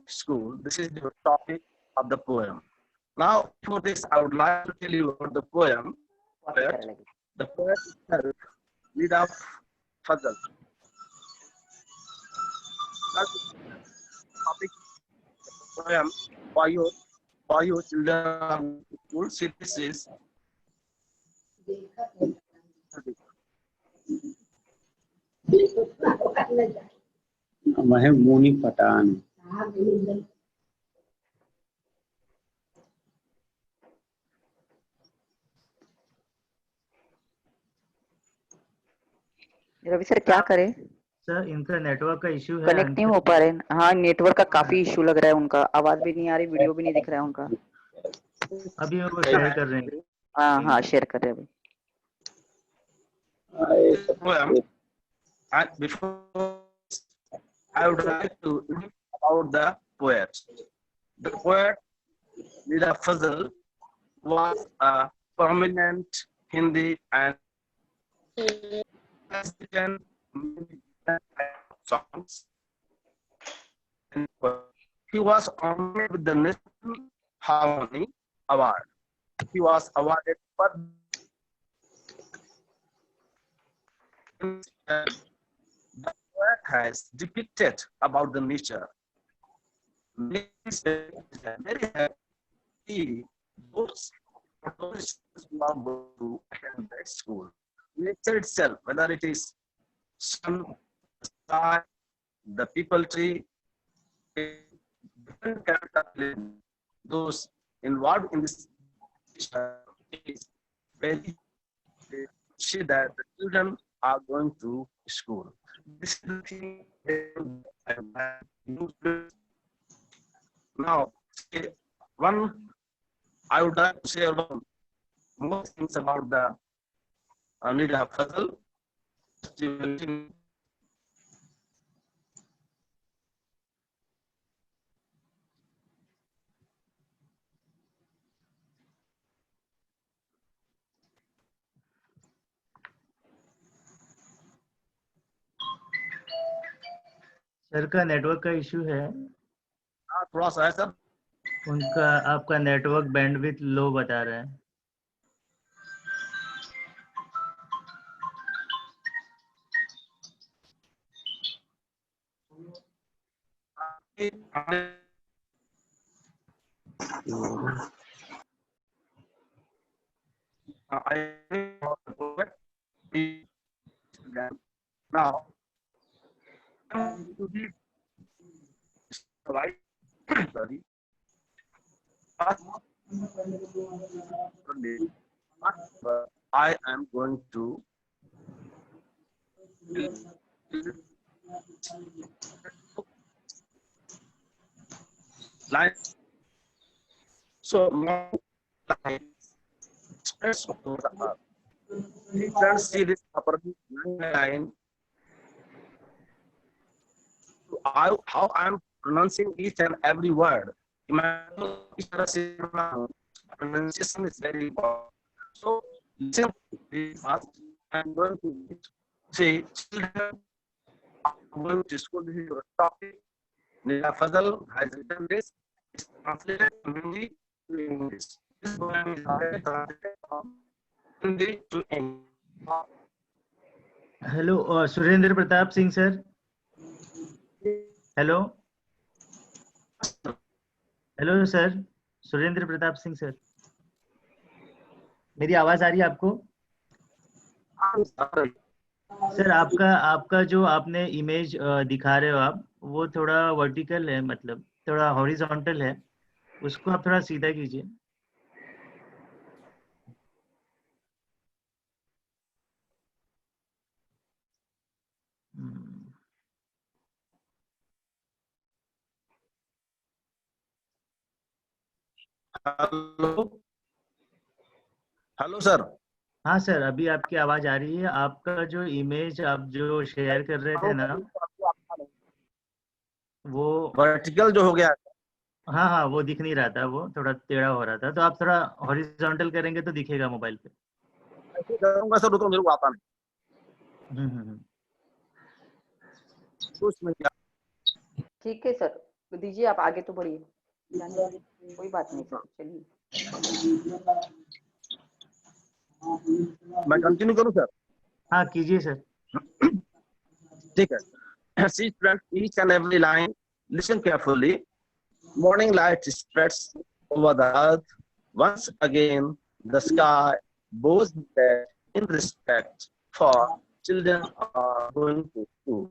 school. This is the topic of the poem. Now, for this, I would like to tell you about the poem. The poet itself, Need of Fazal. That's the topic of the poem for your children school. See, this is वह मुनी Pathan Ravi sir क्या करें? Sir इनका network का issue है, connect नहीं हो पा रहे। हाँ, नेटवर्क का काफी इश्यू लग रहा है उनका, आवाज भी नहीं आ रही, वीडियो भी नहीं दिख रहा है उनका। अभी वो शेयर कर रहे हैं। हाँ शेयर कर रहे हैं poem. And before I would like to read about the poet. The poet Nida Fazal was a prominent Hindi and Mexican songs. He was honored with the National Harmony Award. He was awarded for the poet has depicted about the nature. Very happy books to attend that school. Nature itself, whether it is sun, sky, the people tree, different character, those involved in this is very see that the children are going to school. This is the thing I now I would like to share one more things about the Nida Fazal. Sir का network का issue है, थोड़ा सा है sir. उनका आपका network bandwidth लो बता रहा है। Now, sorry. I am going to line. So now, stress you can see this upper line. How I'm pronouncing each and every word. Pronunciation is very important. So listen fast. I'm going to say children are going to school. This is your topic. Nida Fazal has written this. It's translated from Hindi to English. This poem is already translated from Hindi to English. Hello Surendra Pratap Singh sir. Hello hello sir, Surendra Pratap Singh sir, मेरी आवाज आ रही है आपको? Sir आपका जो आपने image दिखा रहे हो आप, वो थोड़ा वर्टिकल है, मतलब थोड़ा हॉरिजॉन्टल है, उसको आप थोड़ा सीधा कीजिए। Hello sir. हाँ सर, अभी आपकी आवाज आ रही है। आपका जो इमेज आप जो शेयर कर रहे थे ना, वो वर्टिकल जो हो गया। हाँ वो दिख नहीं रहा था, वो थोड़ा टेढ़ा हो रहा था, तो आप थोड़ा हॉरिजॉन्टल करेंगे तो दिखेगा मोबाइल पे। ऐसे करूंगा सर, तो मेरे को आता नहीं। ठीक है सर। तो दीजिए, आप आगे तो बढ़िए, जाने दीजिए, कोई बात नहीं सर, चलिए। मैं कंटिन्यू करूं सर? हाँ कीजिए सर। ठीक है। See students, each and every line, listen carefully. Morning light spreads over the earth. Once again, the sky bows in respect, for children are going to school.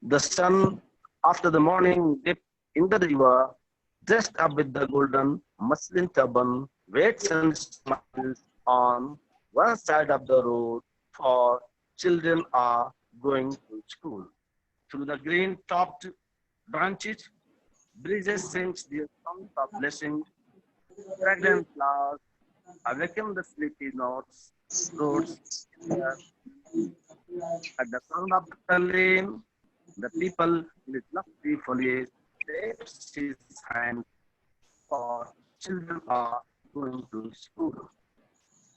The sun, after the morning dip in the river, dressed up with the golden muslin turban, waits and smiles on one side of the road, for children are going to school. Through the green-topped branches, breezes sing their songs of blessing. Fragrant flowers awaken the sleepy notes. Roads at the sound of the lane, the people with lofty foliage waves his hand, for children are going to school.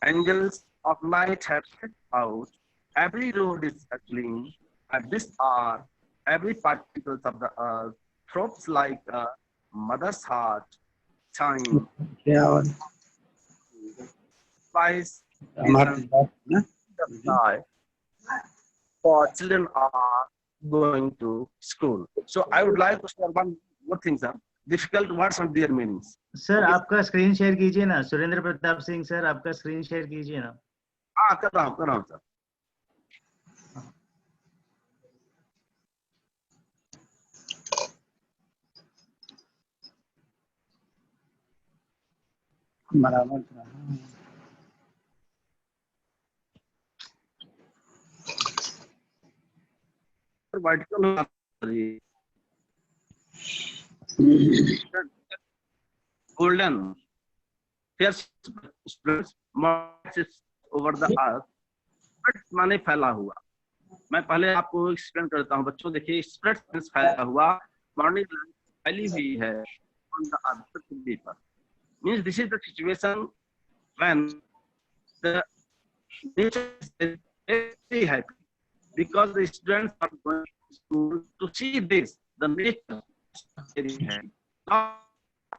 Angels of light have set out. Every road is agleam. At this hour, every particle of the earth throbs like a mother's heart, time, क्या और spice, हमारे vision, पास ना the sky, for children are going to school. So I would like to share one more thing, sir. Difficult words and their meanings. Sir Okay? आपका screen share कीजिए ना, Surendra Pratap Singh sir, आपका screen share कीजिए ना। हाँ, कर रहा हूँ सर। बराबर vertical golden fierce spreads marches over the earth. Spreads माने फैला हुआ। मैं पहले आपको एक्सप्लेन करता हूँ बच्चों, देखिए स्प्रेड मींस फैला हुआ, मॉर्निंग लाइट फैली हुई है ऑन द अर्थ, पृथ्वी पर। Means this is the situation when the nature is very happy because the students are going to school to see this, the nature is very happy. Now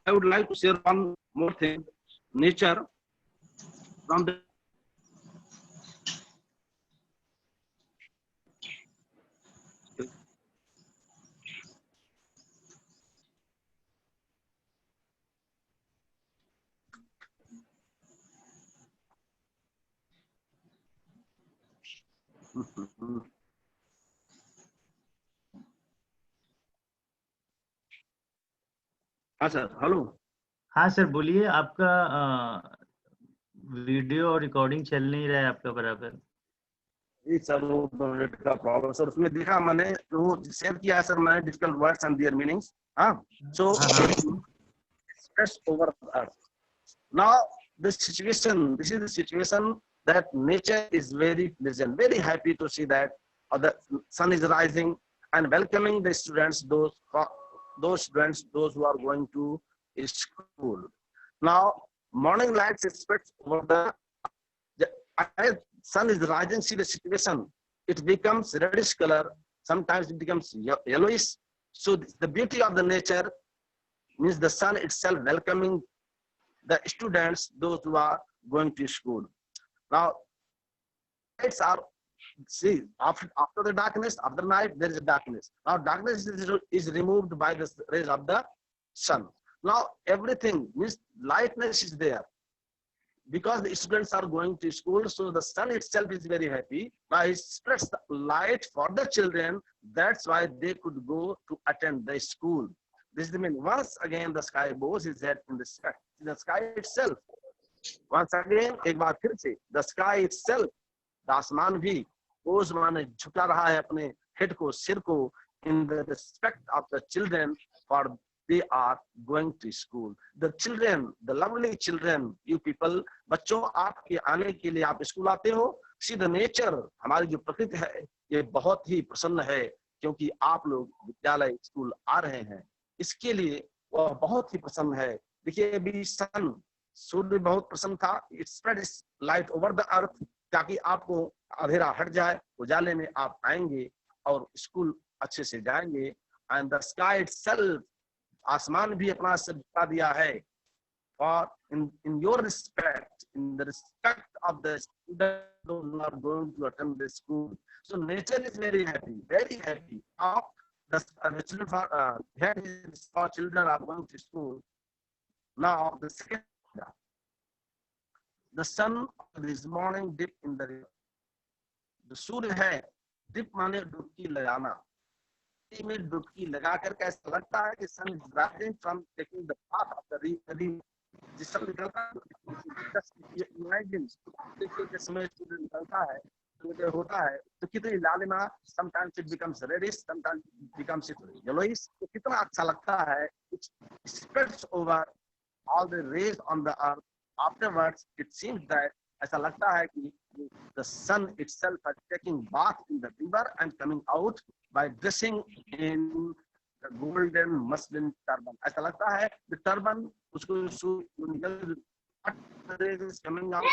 I would like to share one more thing, nature from the हाँ sir, hello. हाँ sir बोलिए, आपका video और recording चल नहीं रहा है आपका बराबर। जी सर, वो नेट का प्रॉब्लम सर, उसमें देखा मैंने वो शेयर किया है सर मैंने, difficult words and their meanings. हाँ, so stress over earth. Now this is the situation that nature is very pleasant, very happy to see that the sun is rising and welcoming the students, those students, those who are going to school. Now morning light spreads over as sun is rising, see the situation, it becomes reddish color, sometimes it becomes yellowish. So the beauty of the nature means the sun itself welcoming the students, those who are going to school. Now, lights are, see, after the darkness, after night, there is darkness. Now, darkness is removed by the rays of the sun. Now, everything means lightness is there. Because the students are going to school, so the sun itself is very happy. Now, it spreads the light for the children. That's why they could go to attend the school. This is the mean. Once again, the sky bows its head in the sky itself. Once again, एक बार फिर से, the sky itself, the आसमान भी bows माने झुका रहा है अपने head को, सिर को, in the respect of the children, for they are going to school. The children, the lovely children, you people, बच्चों आपके आने के लिए आप स्कूल आते हो। See the nature, हमारी जो प्रकृति है ये बहुत ही प्रसन्न है क्योंकि आप लोग विद्यालय स्कूल आ रहे हैं, इसके लिए वह बहुत ही प्रसन्न है। देखिए अभी सन, सूर्य बहुत प्रसन्न था, it spread its light over the अर्थ, ताकि आपको अंधेरा हट जाए, उजाले में आप आएंगे और स्कूल अच्छे से जाएंगे। एंड द स्काई इटसेल्फ आसमान भी अपना सिर झुका दिया है। और in your respect, in the respect of the students who are going to attend the school, so nature is very happy. Now the children here small children are going to school. Now the second, the sun this morning dip in the river. जो सूर्य है, dip माने डुबकी लगाना, में डुबकी लगा करके ऐसा लगता है कि sun is rising from taking the path of the river. जिस समय निकलता है, इमेजिन के समय सूर्य निकलता है, सूर्य होता है तो कितनी लालिमा, sometimes it becomes reddish, sometimes it becomes yellowish, तो कितना अच्छा लगता है। It spreads over all the rays on the earth. Afterwards it seems that, ऐसा लगता है कि the sun itself is taking bath in the river and coming out by dressing in the golden muslin turban। ऐसा लगता है the turban उसको निकल coming out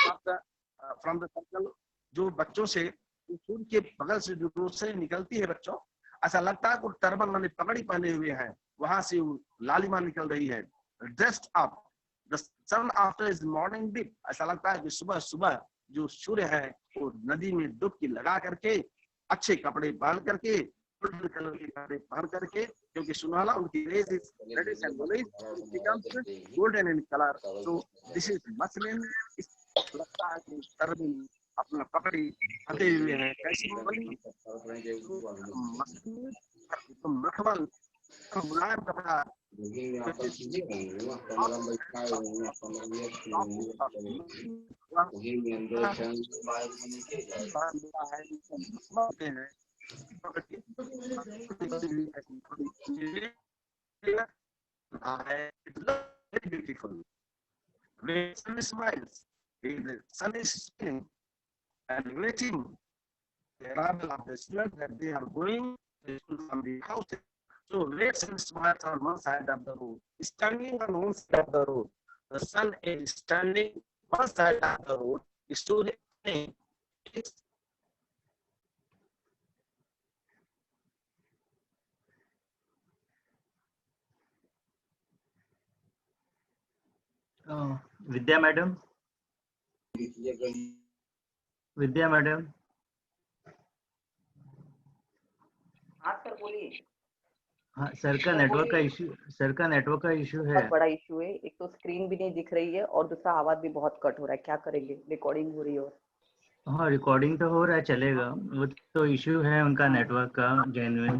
from the circle, जो बच्चों से सूर्य के बगल से जो रोशनी निकलती है बच्चों, ऐसा लगता है कि टर्बन माने पगड़ी पहने हुए हैं, वहां से लालिमा निकल रही है। Dressed up the sun after is morning dip, ऐसा लगता है कि सुबह सुबह जो सूर्य है वो नदी में डुबकी लगा करके, अच्छे कपड़े पहन करके, गोल्डन कलर के कपड़े पहन करके, क्योंकि सुनहला उनकी rays is reddish and golden in colour. So this is muslin. लगता है कि टर्बन अपना पकड़ी फंसे हुए हैं, कैसी बनी मखमल मुलायम कपड़ा, beautiful. The sun smiles, the sun is shining and waiting the arrival of the students that they are going from the house. So red sun smiles on one side of the road, standing on one side of the road. The sun is standing one side of the road. The student is Vidya madam, Vidya madam, हाँ sir बोलिए। हाँ sir का network का issue, sir का network का issue है। बहुत बड़ा इशू है, एक तो स्क्रीन भी नहीं दिख रही है और दूसरा आवाज भी बहुत कट हो रहा है, क्या करेंगे, रिकॉर्डिंग हो रही है। और हाँ रिकॉर्डिंग तो हो रहा है, चलेगा। वो तो इशू है उनका नेटवर्क का जेन्युइन,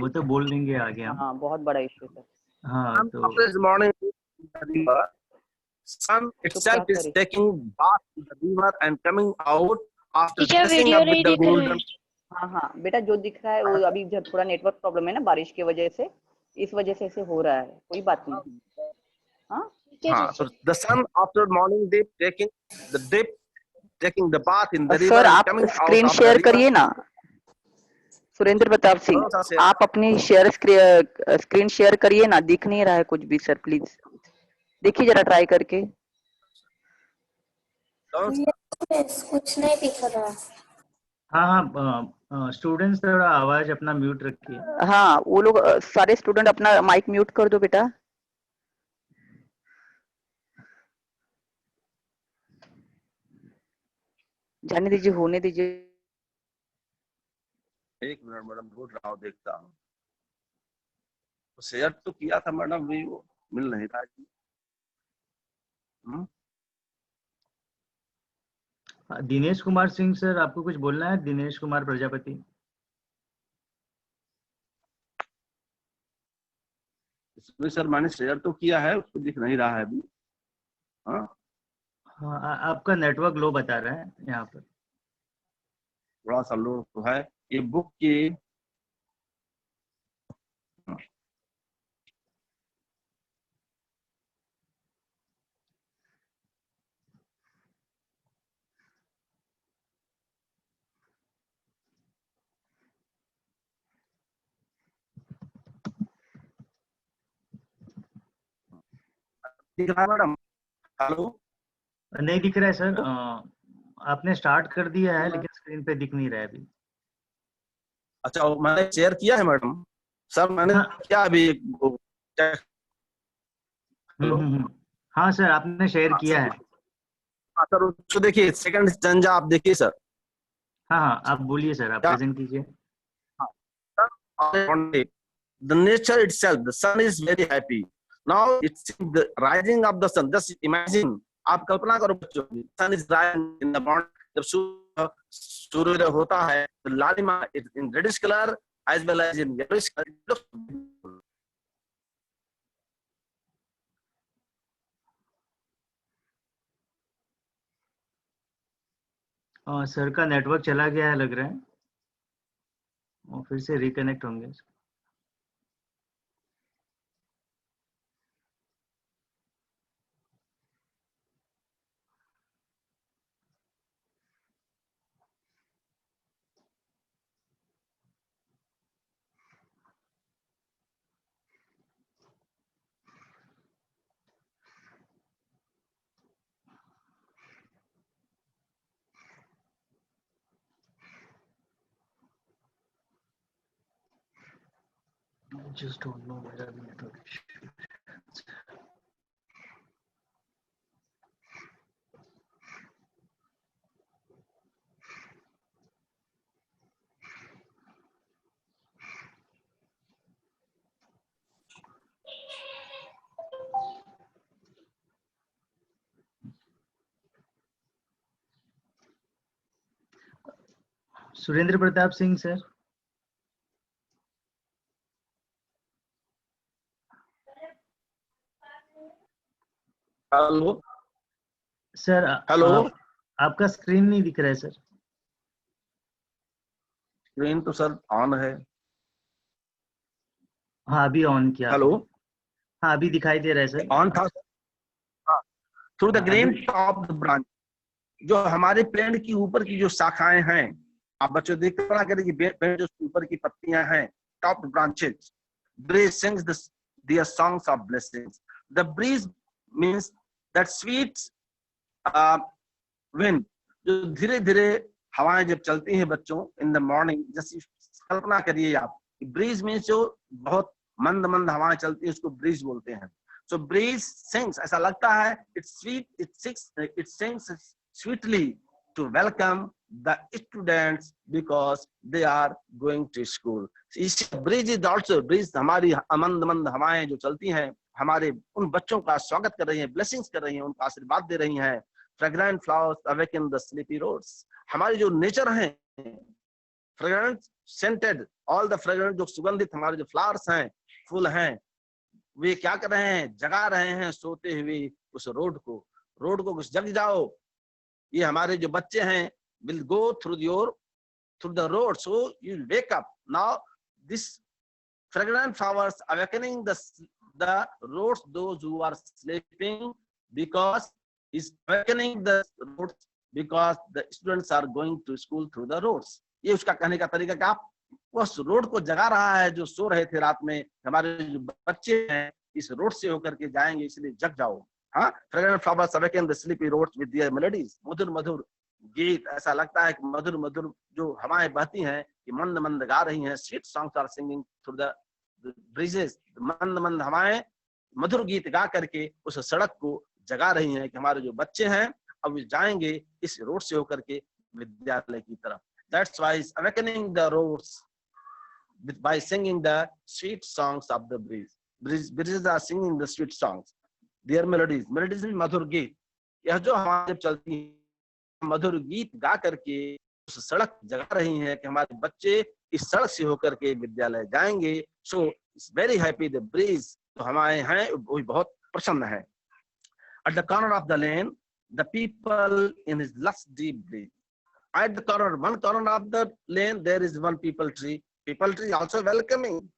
वो तो बोल देंगे आगे हम। हाँ बहुत बड़ा इशू है। हाँ तो sun itself is taking bath in the river and coming out after teacher dressing video up with नहीं the दिख रही। golden। हाँ हाँ बेटा, जो दिख रहा है वो अभी जब थोड़ा नेटवर्क प्रॉब्लम है ना बारिश की वजह से, इस वजह से ऐसे हो रहा है, कोई बात नहीं। हाँ हाँ, so the sun after morning dip taking the bath in the river sir and आप coming out screen of the share river। करिए ना सुरेंद्र प्रताप सिंह, आप अपनी स्क्रीन शेयर करिए ना, दिख नहीं रहा है कुछ भी सर, प्लीज देखिए जरा ट्राई करके। कुछ नहीं दिख रहा। हाँ हाँ स्टूडेंट्स थोड़ा आवाज अपना म्यूट रखिए। हाँ वो लोग सारे स्टूडेंट अपना माइक म्यूट कर दो बेटा। जाने दीजिए, होने दीजिए। एक मिनट मैडम, ढूंढ रहा हूँ, देखता हूँ। शेयर तो किया था मैडम, भी वो मिल नहीं रहा जी। दिनेश कुमार सिंह सर, आपको कुछ बोलना है? दिनेश कुमार प्रजापति। इसमें सर मैंने शेयर तो किया है, उसको दिख नहीं रहा है अभी। हाँ हाँ आपका नेटवर्क लो बता रहा है यहाँ पर, थोड़ा सा लो तो है। ये बुक की दिख रहा है मैडम? हेलो, नहीं दिख रहा है सर। आपने स्टार्ट कर दिया है लेकिन स्क्रीन पे दिख नहीं रहा है अभी। अच्छा मैंने शेयर किया है मैडम। सर मैंने क्या अभी हाँ सर, आपने शेयर किया है। हाँ सर, उसको देखिए, सेकंड स्टैंजा आप देखिए सर। हाँ हाँ, आप बोलिए सर, आप प्रेजेंट कीजिए। The nature itself, the sun is very happy. Now it's the rising of the sun. Just imagine, आप कल्पना करो बच्चों, sun is rising in the morning. जब सूर्योदय होता है, तो लालिमा in reddish color as well as in yellowish color. It looks beautiful. Sir का नेटवर्क चला गया है लग रहा है, और फिर से रिकनेक्ट होंगे। I just don't know where the network issue. Surendra Pratap Singh sir. Hello sir, hello, आपका स्क्रीन नहीं दिख रहा है सर। स्क्रीन तो सर ऑन है। हाँ, अभी ऑन किया। हेलो, हाँ, अभी दिखाई दे रहा है सर। ऑन था। Through the green top the branch, जो हमारे पेड़ की ऊपर की जो शाखाएं हैं, आप बच्चों देखते पढ़ा करें कि पेड़ जो ऊपर की पत्तियां हैं, top branches, breeze sings their songs of blessings. The breeze means that sweet wind, जो धीरे धीरे हवाएं जब चलती हैं बच्चों इन द मॉर्निंग, जैसे कल्पना करिए आप, ब्रीज मीन्स जो बहुत मंद मंद हवाएं चलती है उसको ब्रीज बोलते हैं। सो ब्रीज सिंग्स, ऐसा लगता है, it sings sweetly to welcome the students because they are going to school. Breeze is also, breeze हमारी मंद मंद हवाएं जो चलती हैं हमारे उन बच्चों का स्वागत कर रही हैं, ब्लेसिंग्स कर रही हैं, उनका आशीर्वाद दे रही हैं। Fragrant flowers awaken the sleepy roads. हमारे जो नेचर हैं, fragrant scented, all the fragrant, जो सुगंधित हमारे जो फ्लावर्स हैं, फूल हैं, वे क्या कर रहे हैं, जगा रहे हैं सोते हुए उस रोड को कुछ जग जाओ। ये हमारे जो बच्चे हैं will go through the road, so you wake up. Now this fragrant flowers awakening the roads, those who are sleeping, because is awakening the roads because the students are going to school through the roads. ये उसका कहने का तरीका कि आप उस road को जगा रहा है, जो सो रहे थे रात में, हमारे जो बच्चे हैं इस रोड से होकर के जाएंगे, इसलिए जग जाओ। हाँ, fragrant flowers awaken the sleepy roads with their melodies. मधुर मधुर गीत, ऐसा लगता है कि मधुर मधुर जो हवाएं बहती हैं कि मंद मंद गा रही हैं। Sweet songs are singing through the breezes. मंद मंद हवाएं मधुर गीत गा करके उस सड़क को जगा रही हैं कि हमारे जो बच्चे हैं अब जाएंगे इस रोड से होकर के विद्यालय की तरफ। That's why it's awakening the roads by singing the sweet songs of the breeze. Breezes are singing the sweet songs. Their melodies. Melodies means मधुर गीत। यह जो हमारे चलती है मधुर गीत गा करके उस सड़क जगा रही हैं कि हमारे बच्चे इस सड़क से होकर के विद्यालय जाएंगे। So it's very happy the breeze, तो हमारे हैं वो बहुत प्रसन्न है। At the corner of the lane, the people in his lush deep breeze. At the corner, one corner of the lane, there is one people tree. People tree also welcoming,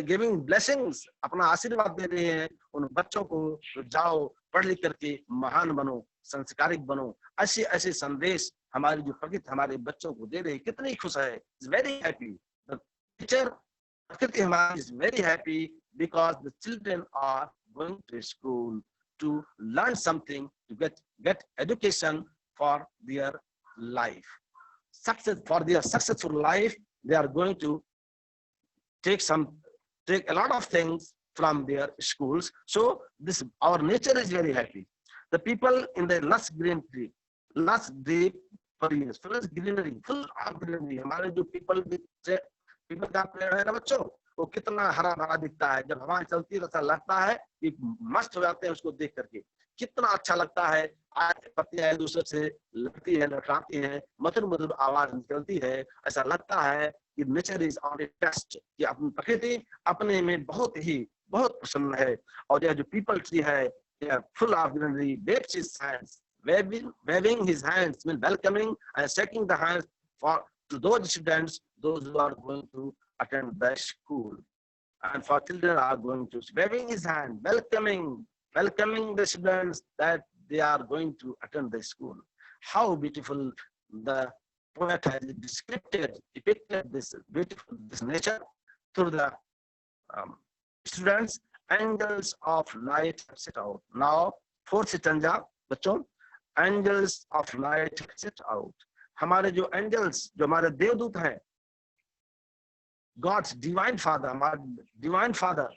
giving blessings. अपना आशीर्वाद दे रहे हैं उन बच्चों को, तो जाओ पढ़ लिख करके महान बनो, संस्कारिक बनो। ऐसे ऐसे संदेश हमारे जो प्रकृति हमारे बच्चों को दे रही है, कितनी खुश है। Is very happy. The teacher, प्रकृति हमारी is very happy because the children are going to school to learn something, to get education for their life. Success, for their successful life, they are going to take a lot of things from their schools. So this our nature is very happy. The people in the lush green tree, lush deep forest, full greenery, full of greenery. हमारे जो people का पेड़ है ना बच्चों, वो कितना हरा भरा दिखता है। जब हवा चलती है तो लगता है कि मस्त हो जाते हैं उसको देख करके, कितना अच्छा लगता है। आज पत्तियां एक दूसरे से लगती है, लटकाती है, मधुर मधुर आवाज निकलती है। ऐसा लगता है कि nature is on a test, कि अपनी प्रकृति अपने में बहुत प्रसन्न है। और यह जो पीपल ट्री है, full of greenery, waves his hands, waving his hands, mean welcoming and shaking the hands for to those students, those who are going to attend the school, and for children are going to waving his hand, welcoming the students that they are going to attend the school. How beautiful the poet has depicted this beautiful this nature through the students. Angels of light have set out. Now fourth stanza बच्चों, angels of light have set out. हमारे जो angels, जो हमारे देवदूत हैं, God's divine father, हमारे divine father,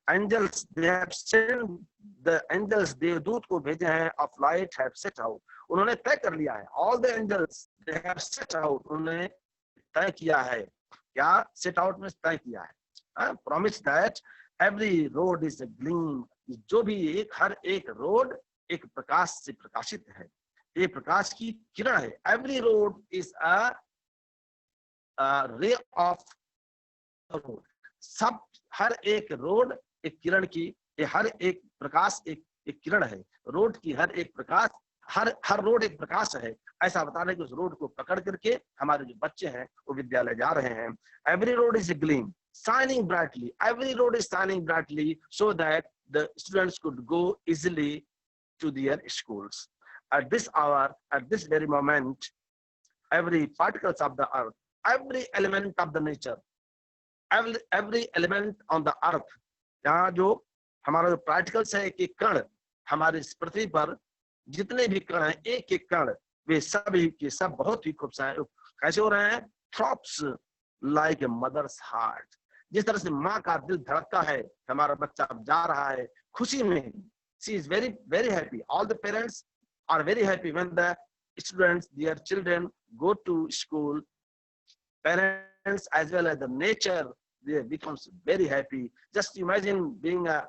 angels, they have sent the angels, देवदूत को भेजे हैं, of light have set out. उन्होंने तय कर लिया है. All the angels, they have set out. उन्होंने तय किया है. क्या set out में तय किया है? Promise that every road is a gleam. जो भी हर एक रोड एक प्रकाश से प्रकाशित है. ये प्रकाश की किरण है. Every road is a ray of road. सब हर एक रोड एक किरण की, ये हर एक प्रकाश एक किरण है. रोड की हर एक प्रकाश, हर रोड एक प्रकाश है. ऐसा बता रहे कि उस रोड को पकड़ करके हमारे जो बच्चे हैं वो विद्यालय जा रहे हैं. Every road is a gleam, shining brightly. Every road is shining brightly so that the students could go easily to their schools. At this hour, at this very moment, every particles of the earth, every element of the nature, every element on the earth, यहाँ जो हमारा जो particles है, एक कण हमारे इस पृथ्वी पर जितने भी कण हैं, एक कण, वे सभी के सब बहुत ही खूबसूरत कैसे हो रहे हैं? Throbs like a mother's heart. जिस तरह से माँ का दिल धड़कता है, हमारा बच्चा अब जा रहा है खुशी में. She is very happy. All the parents are very happy when the students, their children go to school. Parents as well as the nature, they becomes very happy. Just imagine being a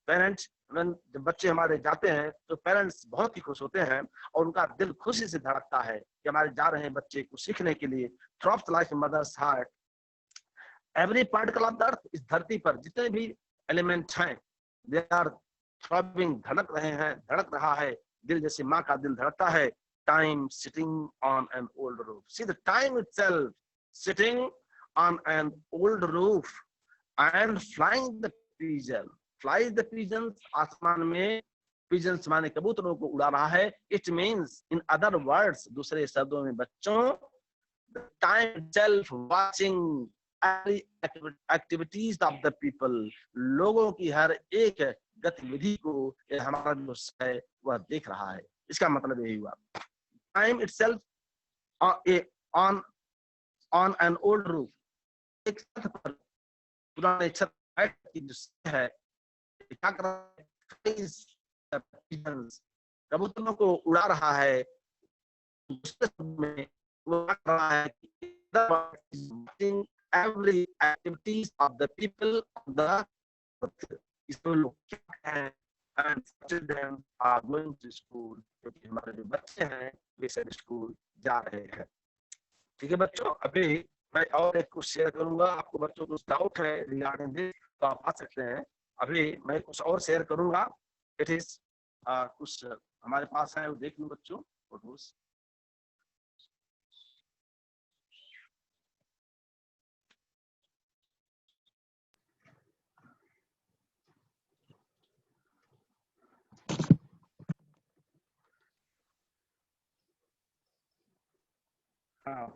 parent. when जब बच्चे हमारे जाते हैं तो parents बहुत ही खुश होते हैं और उनका दिल खुशी से धड़कता है कि हमारे जा रहे हैं बच्चे कुछ सीखने के लिए. Throbs like a mother's heart. Every particle of the earth, इस धरती पर जितने भी एलिमेंट हैं, they are throbbing, धड़क रहा है दिल जैसे माँ का दिल धड़कता है. Time sitting on an old roof. See the time itself sitting on an old roof and flying the pigeon. Flies the pigeons, आसमान में pigeons माने कबूतरों को उड़ा रहा है. It means in other words, दूसरे शब्दों में बच्चों, the time itself watching activities of the people, लोगों की हर एक गतिविधि को हमारा जो है वह देख रहा है. इसका मतलब यही हुआ. Time itself on an old roof, एक छत पर, पुराने छत की जो है क्या कर रहा है? कबूतरों को उड़ा रहा है. में वो कर रहा है कि every activities of the people of the इसमें लोग क्या हैं, and children are going to school, क्योंकि हमारे जो बच्चे हैं वे सब स्कूल जा रहे हैं. ठीक है बच्चों, अभी मैं और एक कुछ शेयर करूंगा. आपको बच्चों को डाउट है रिगार्डिंग दिस तो आप आ सकते हैं. अभी मैं कुछ और शेयर करूंगा. इट इज कुछ हमारे पास है, वो देख लो बच्चों फोटोज.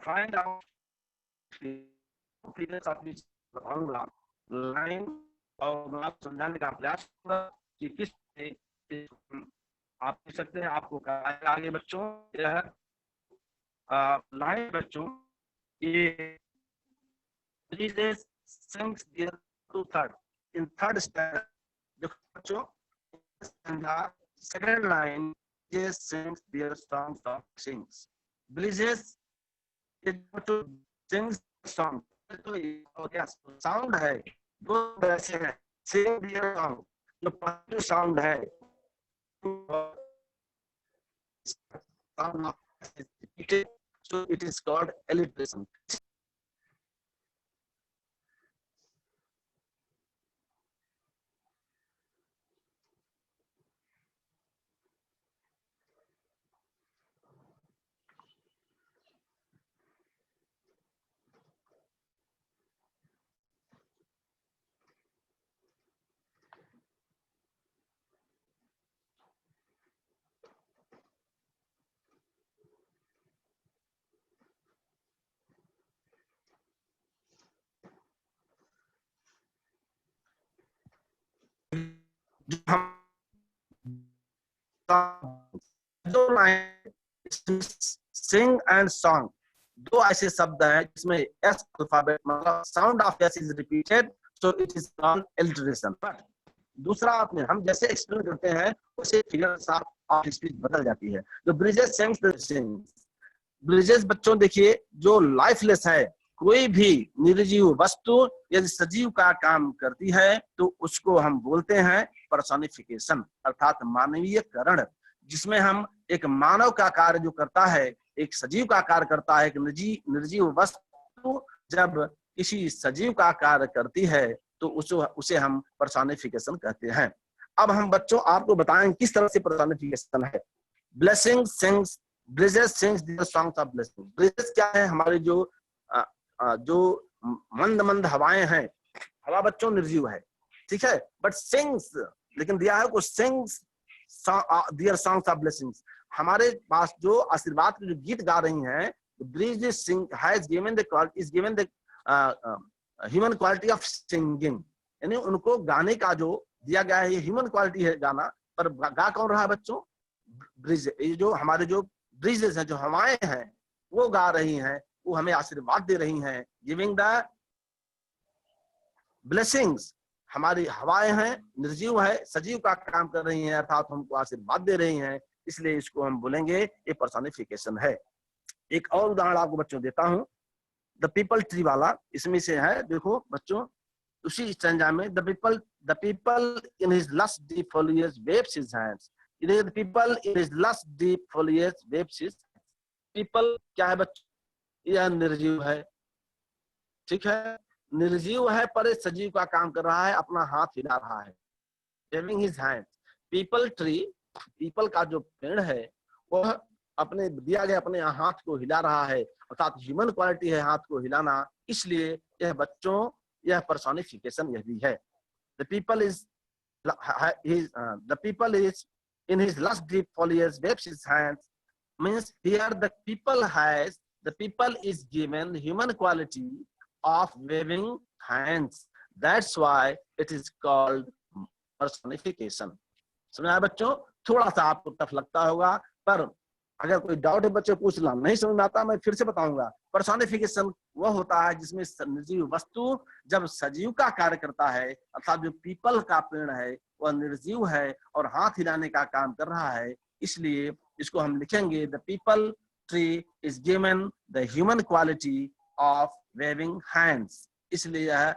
फाइंड आउट बताऊंगा लाइन और मैं आपको समझाने का प्रयास करूंगा कि किस आप देख सकते हैं. आपको आगे बच्चों यह लाइन बच्चों ये in third standard, देखो बच्चों, second line, Bridges sings their songs of sings. Bridges to sings song. तो क्या साउंड है, दो वैसे हैं, sing their song, जो पॉजिटिव साउंड है, so it is called alliteration. Sing and song, दो ऐसे शब्द हैं जिसमें एस अल्फाबेट मतलब sound of S is repeated, so it is called alliteration. दूसरा आपने हम जैसे एक्सप्लेन करते हैं वैसे फिगर्स ऑफ स्पीच बदल जाती है। तो bridges sings the sings, bridges बच्चों देखिए जो लाइफलेस है, कोई भी निर्जीव वस्तु यदि सजीव का काम करती है तो उसको हम बोलते हैं पर्सोनिफिकेशन अर्थात मानवीयकरण, जिसमें हम एक मानव का कार्य जो करता है, एक सजीव का कार्य करता है, एक निर्जीव वस्तु जब किसी सजीव का कार्य करती है तो उसे हम पर्सोनिफिकेशन कहते हैं। अब हम बच्चों आपको बताएं किस तरह से पर्सोनिफिकेशन है। Blessing sings, bridges sings their songs of blessing. Bridges क्या है, हमारे जो मंद मंद हवाएं हैं, हवा बच्चों निर्जीव है, ठीक है, बट सिंग्स, लेकिन दिया है को sings their songs of blessings, हमारे पास जो आशीर्वाद के जो गीत गा रही हैं, breeze sing has given the quality, is given the human quality of singing, यानी उनको गाने का जो दिया गया है ये ह्यूमन क्वालिटी है गाना, पर गा कौन रहा है बच्चों, ब्रिज, ये जो हमारे जो ब्रिजेस हैं, जो हवाएं हैं वो गा रही हैं, वो हमें आशीर्वाद दे रही हैं, गिविंग द ब्लेसिंग्स, हमारी हवाएं हैं, निर्जीव है, सजीव का काम कर रही हैं अर्थात हमको आशीर्वाद दे रही हैं, इसलिए इसको हम बोलेंगे ये पर्सोनिफिकेशन है। एक और उदाहरण आपको बच्चों देता हूं, द पीपल ट्री वाला, इसमें से है, देखो बच्चों उसी स्टैंजा में, the peepal in his lust deep foliage waves his hands, the peepal in his lust deep foliage waves his, peepal क्या है बच्चों, यह निर्जीव है, ठीक है, निर्जीव है पर सजीव का काम कर रहा है, अपना हाथ हिला रहा है, waving his hands। People tree, people का जो पेड़ है वह अपने दिया गया अपने हाथ को हिला रहा है, अर्थात ह्यूमन क्वालिटी है हाथ को हिलाना, इसलिए यह बच्चों यह पर्सोनिफिकेशन यह भी है। The people is in his last deep foliage waves his hands, means here the people is given human quality of waving hands, that's why it is called personification। समझ आया बच्चों, थोड़ा सा आपको टफ लगता होगा, पर अगर कोई डाउट है बच्चों पूछ ला, नहीं समझ में आता मैं फिर से बताऊंगा। पर्सोनिफिकेशन वह होता है जिसमें निर्जीव वस्तु जब सजीव का कार्य करता है, अर्थात जो पीपल का पेड़ है वह निर्जीव है और हाथ हिलाने का काम कर रहा है, इसलिए इसको हम लिखेंगे the peepal tree is given the human quality of waving hands, इसलिए यह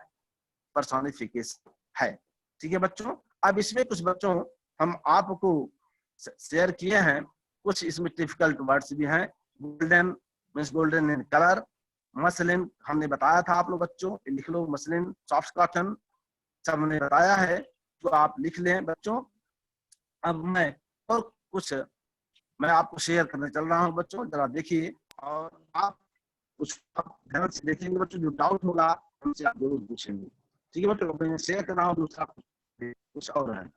पर्सोनिफिकेशन है। ठीक है बच्चों, अब इसमें कुछ बच्चों हम आपको शेयर किए हैं, कुछ इसमें डिफिकल्ट वर्ड्स भी हैं। Golden means golden in colour, muslin हमने बताया था आप लोग बच्चों, लिख लो मसलिन, सॉफ्ट कॉटन सब हमने बताया है, तो आप लिख लें बच्चों। अब मैं और कुछ मैं आपको शेयर करने चल रहा हूं बच्चों, जरा देखिए और आप कुछ ध्यान से देखेंगे बच्चों, जो डाउट होगा हमसे आप जरूर पूछेंगे। ठीक है बच्चों, मैं शेयर कर रहा हूँ, दूसरा कुछ और है।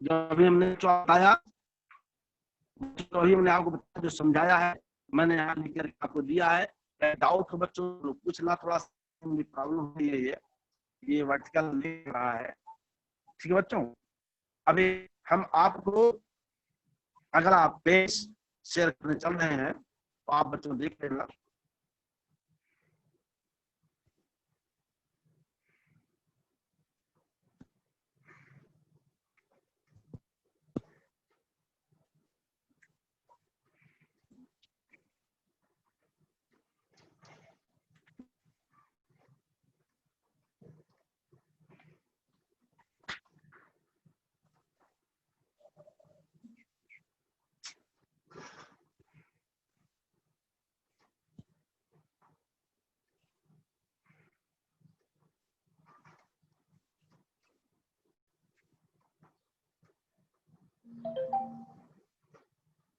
जो अभी हमने बताया, तो अभी हमने आपको जो समझाया है मैंने यहाँ लिख कर आपको दिया है। डाउट हो बच्चों लोग पूछना, थोड़ा प्रॉब्लम हो रही है, ये वर्टिकल लिख रहा है। ठीक है बच्चों, अभी हम आपको, अगर आप पेज शेयर करने चल रहे हैं तो आप बच्चों देख लेना।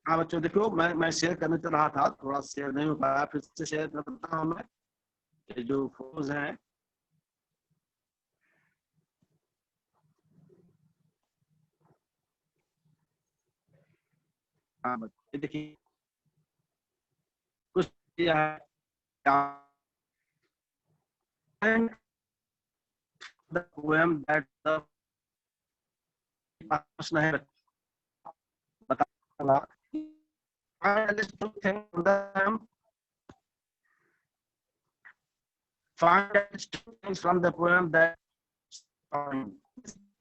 हाँ बच्चों देखो, मैं शेयर करने चल रहा था, थोड़ा शेयर नहीं हो पाया, फिर से शेयर करता हूँ मैं। ये जो फोटोज हैं, हाँ बच्चों देखिए, कुछ दिया है, and the poem that the प्रश्न है बता, find a list of things from them, find a list of things from the poem that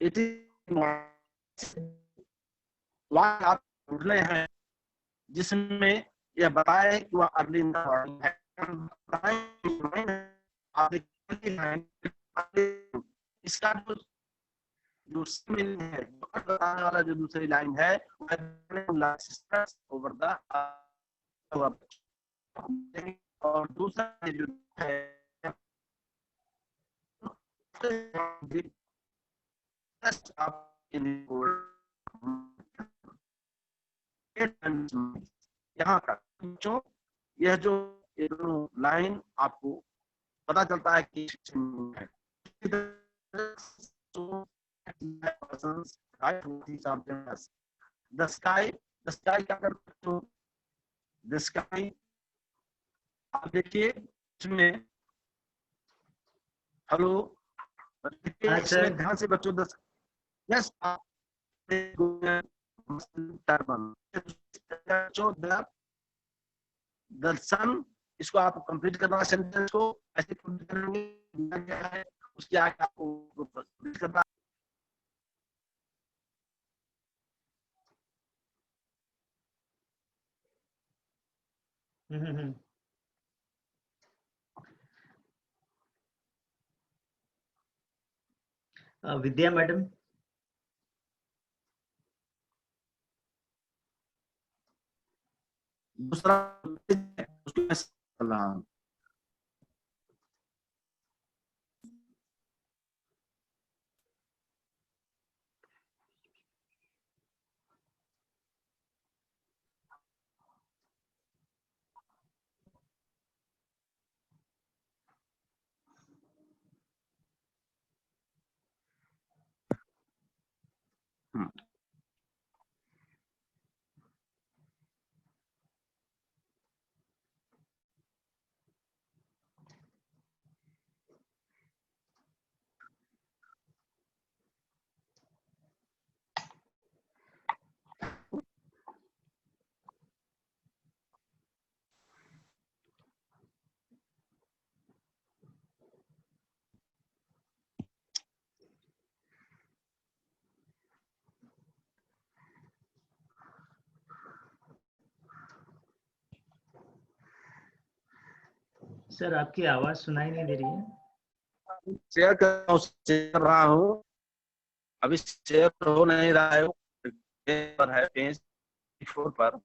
it is why आप ढूंढ रहे हैं जिसमें यह बताए कि वह अर्ली इन द मॉर्निंग है। आप इसका जो मीनिंग है, बताने वाला जो दूसरी लाइन है, ओवर द, और दूसरा जो है यहाँ का बच्चों, यह जो लाइन आपको पता चलता है कि है। The sky क्या करते हो? The sky, आप देखिए इसमें, हेलो इसमें ध्यान से बच्चों, यस द सन, इसको आप कंप्लीट करना, सेंटेंस को ऐसे कंप्लीट करेंगे, उसके आगे आपको कंप्लीट करना। विद्या मैडम, दूसरा सर आपकी आवाज सुनाई नहीं दे रही है। शेयर कर रहा हूँ, अभी शेयर हो नहीं रहा है, पर है पेज 4 पर।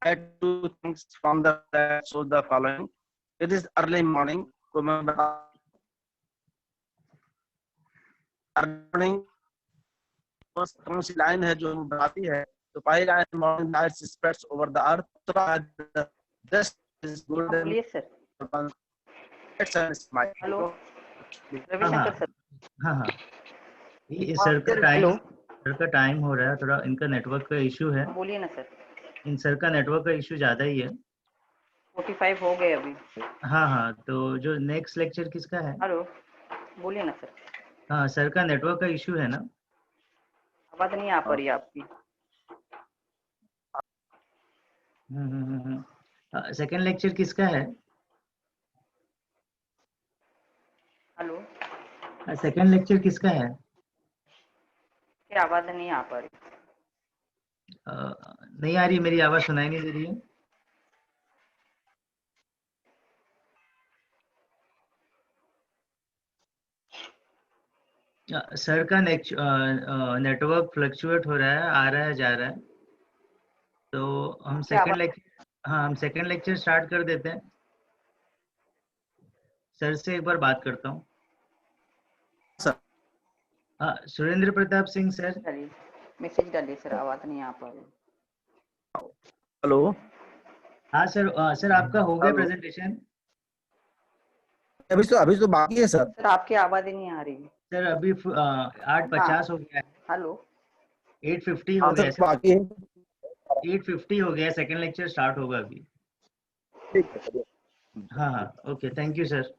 Add two things from the so the following. It is early morning. को मैं बता, अर्निंग कौन सी लाइन है जो बताती है, तो पहली line morning light spreads over the earth, just is golden. बोलिए sir. That's a smile. Hello हाँ रविशंकर सर। हाँ हाँ ये सर का हेलो टाइम हो रहा है, थोड़ा इनका नेटवर्क का इशू है, बोलिए ना सर। इन सर का नेटवर्क का इशू ज्यादा ही है। 45 हो गए अभी। हाँ हाँ तो जो नेक्स्ट लेक्चर किसका है? हेलो बोलिए ना सर। हाँ सर का नेटवर्क का इशू है ना। आवाज नहीं आ पा रही है आपकी। सेकंड लेक्चर किसका है? हेलो सेकंड लेक्चर किसका है? क्या आवाज नहीं आ पा रही? नहीं आ रही, मेरी आवाज सुनाई नहीं दे रही है। सर का नेटवर्क फ्लक्चुएट हो रहा है, आ रहा है जा रहा है, तो हम सेकंड लेक्चर, हाँ हम सेकंड लेक्चर स्टार्ट कर देते हैं। सर से एक बार बात करता हूँ। Sir Surendra Pratap Singh sir. डालिए मैसेज डालिए सर, आवाज नहीं आ पा रही। हेलो हाँ सर, सर आपका हो गया हेलो। प्रेजेंटेशन? अभी तो बाकी है सर। सर आपकी आवाज ही नहीं आ रही। सर अभी 8:50 हो गया है, हेलो 8:50 हो गया है सर, बाकी है। 8:50 हो गया है, सेकंड लेक्चर स्टार्ट होगा अभी। ठीक है। हाँ हाँ ओके, थैंक यू सर।